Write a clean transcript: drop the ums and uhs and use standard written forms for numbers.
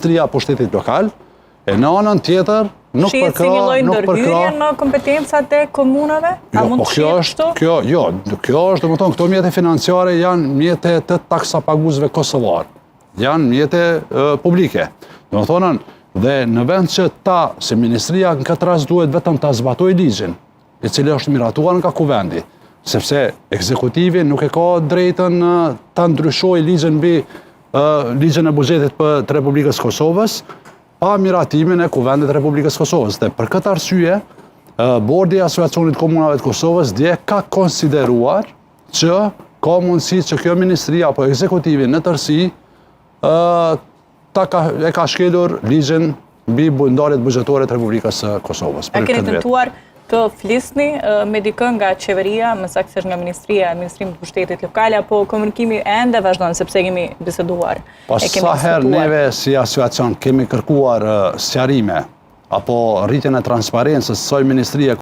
Ministria e Pushtetit Lokal, e në anën tjetër nuk Shihet si një lloj ndërhyrje në kompetencat e komunave? A mund të shihet kështu? Kjo është, domethënë, këto mjete financiare janë mjete të taksapaguesve kosovar. Janë mjete publike. Domethënë, dhe në vend që ta, si Ministria në këtë rast duhet vetëm ta zbatoj ligjin, i cili është miratuar nga kuvendi, sepse ekzekutivi nuk e ka drejtën ta ndryshojë ligjin e buxhetit të Republikës Kosovës pa miratimin e kuvendit të Republikës Kosovës. Dhe për këtë arsye, Bordi i Asociacionit Komunave të Kosovës dje ka konsideruar që ka mundësi që kjo ministri apo ekzekutivi në tërësi e ka shkelur ligjin mbi ndarjet buxhetore të Republikës Kosovës. A keni tentuar të flisni me dikën nga qeveria, më saktësisht nga Ministrimit të Pushtetit Lokal, apo komunikimi ende vazhdon sepse kemi biseduar? Sa herë neve si asociacion kemi kërkuar sqarime apo rritjen e transparencës së Ministrisë